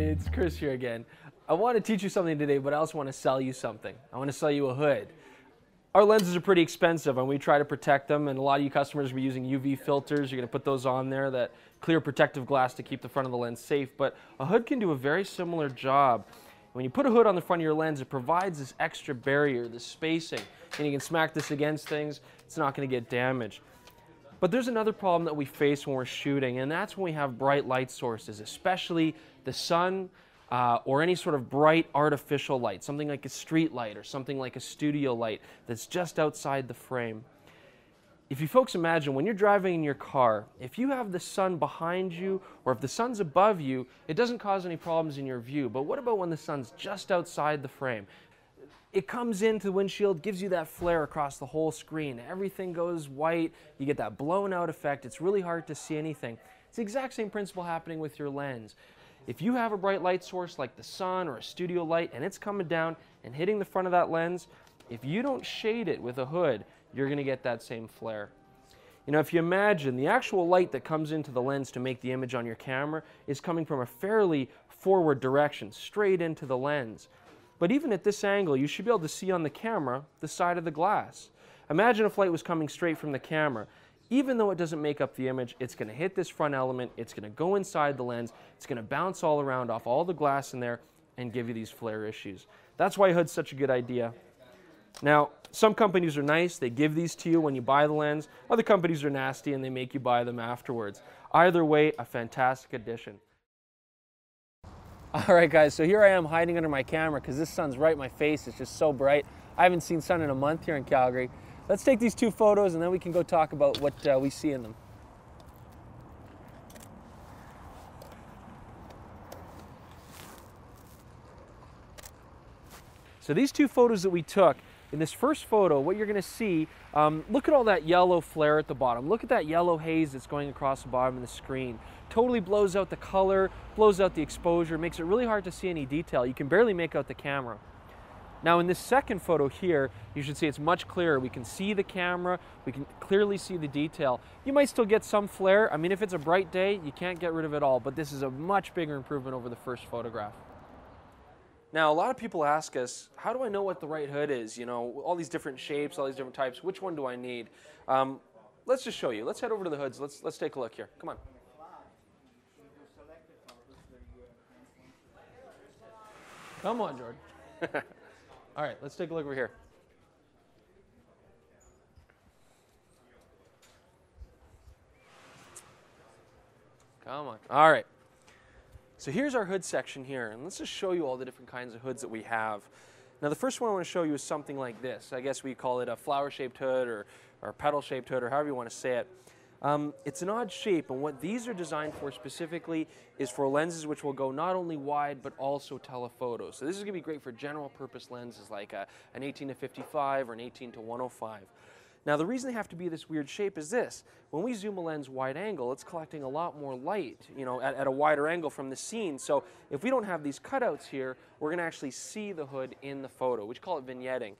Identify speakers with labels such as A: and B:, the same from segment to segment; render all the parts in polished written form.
A: it's Chris here again. I want to teach you something today, but I also want to sell you something. I want to sell you a hood. Our lenses are pretty expensive, and we try to protect them, and a lot of you customers will be using UV filters. You're going to put those on there, that clear protective glass to keep the front of the lens safe, but a hood can do a very similar job. When you put a hood on the front of your lens, it provides this extra barrier, this spacing, and you can smack this against things. It's not going to get damaged. But there's another problem that we face when we're shooting, and that's when we have bright light sources, especially the sun or any sort of bright artificial light, something like a street light or something like a studio light that's just outside the frame. If you folks imagine, when you're driving in your car, if you have the sun behind you or if the sun's above you, it doesn't cause any problems in your view. But what about when the sun's just outside the frame? It comes into the windshield, gives you that flare across the whole screen. Everything goes white, you get that blown out effect. It's really hard to see anything. It's the exact same principle happening with your lens. If you have a bright light source like the sun or a studio light and it's coming down and hitting the front of that lens, if you don't shade it with a hood, you're going to get that same flare. You know, if you imagine the actual light that comes into the lens to make the image on your camera is coming from a fairly forward direction, straight into the lens. But even at this angle, you should be able to see on the camera the side of the glass. Imagine if light was coming straight from the camera. Even though it doesn't make up the image, it's going to hit this front element, it's going to go inside the lens, it's going to bounce all around off all the glass in there and give you these flare issues. That's why a hood's such a good idea. Now, some companies are nice, they give these to you when you buy the lens. Other companies are nasty and they make you buy them afterwards. Either way, a fantastic addition. All right guys, so here I am hiding under my camera because this sun's right in my face. It's just so bright. I haven't seen sun in a month here in Calgary. Let's take these two photos and then we can go talk about what we see in them. So these two photos that we took, in this first photo, what you're going to see, look at all that yellow flare at the bottom. Look at that yellow haze that's going across the bottom of the screen. Totally blows out the color, blows out the exposure, makes it really hard to see any detail. You can barely make out the camera. Now in this second photo here, you should see it's much clearer. We can see the camera, we can clearly see the detail. You might still get some flare. I mean, if it's a bright day, you can't get rid of it all, but this is a much bigger improvement over the first photograph. Now, a lot of people ask us, how do I know what the right hood is? You know, all these different shapes, all these different types, which one do I need? Let's just show you. Let's head over to the hoods. Let's take a look here. Come on. Come on, Jordan. All right, let's take a look over here. Come on. All right. So here's our hood section here, and let's just show you all the different kinds of hoods that we have. Now the first one I want to show you is something like this. I guess we call it a flower-shaped hood or a petal-shaped hood or however you want to say it. It's an odd shape, and what these are designed for specifically is for lenses which will go not only wide but also telephoto. So this is going to be great for general purpose lenses like an 18-55 or an 18-105. Now the reason they have to be this weird shape is this. When we zoom a lens wide angle, it's collecting a lot more light, you know, at a wider angle from the scene. So if we don't have these cutouts here, we're going to actually see the hood in the photo. We call it vignetting.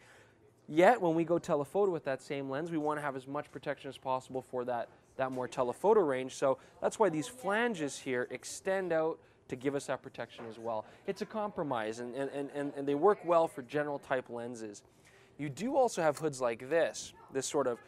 A: Yet when we go telephoto with that same lens, we want to have as much protection as possible for that more telephoto range. So that's why these flanges here extend out to give us that protection as well. It's a compromise, and they work well for general type lenses. You do also have hoods like this sort of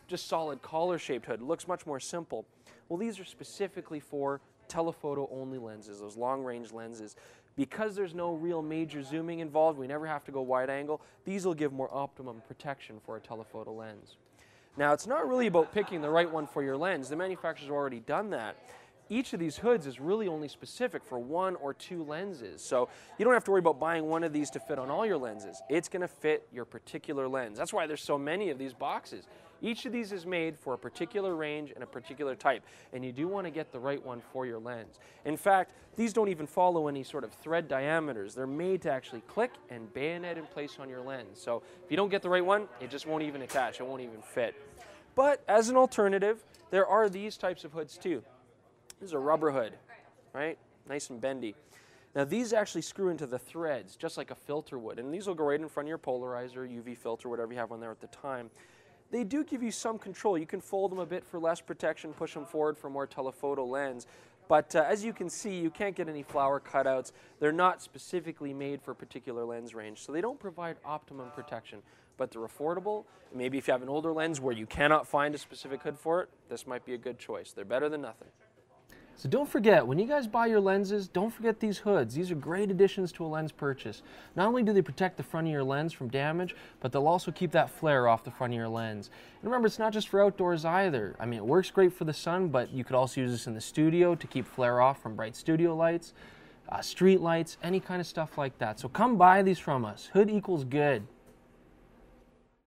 A: just solid collar-shaped hood. It looks much more simple. Well, these are specifically for telephoto only lenses, those long-range lenses. Because there's no real major zooming involved, we never have to go wide angle, these will give more optimum protection for a telephoto lens. Now, it's not really about picking the right one for your lens. The manufacturer's already done that. Each of these hoods is really only specific for one or two lenses. So you don't have to worry about buying one of these to fit on all your lenses. It's going to fit your particular lens. That's why there's so many of these boxes. Each of these is made for a particular range and a particular type, and you do want to get the right one for your lens. In fact, these don't even follow any sort of thread diameters. They're made to actually click and bayonet in place on your lens. So if you don't get the right one, it just won't even attach. It won't even fit. But as an alternative, there are these types of hoods too. This is a rubber hood, right? Nice and bendy. Now these actually screw into the threads, just like a filter would, and these will go right in front of your polarizer, UV filter, whatever you have on there at the time. They do give you some control. You can fold them a bit for less protection, push them forward for more telephoto lens, But as you can see, you can't get any flower cutouts. They're not specifically made for a particular lens range, so they don't provide optimum protection. But they're affordable. Maybe if you have an older lens where you cannot find a specific hood for it, this might be a good choice. They're better than nothing. So don't forget, when you guys buy your lenses, don't forget these hoods. These are great additions to a lens purchase. Not only do they protect the front of your lens from damage, but they'll also keep that flare off the front of your lens. And remember, it's not just for outdoors either. I mean, it works great for the sun, but you could also use this in the studio to keep flare off from bright studio lights, street lights, any kind of stuff like that. So come buy these from us. Hood equals good.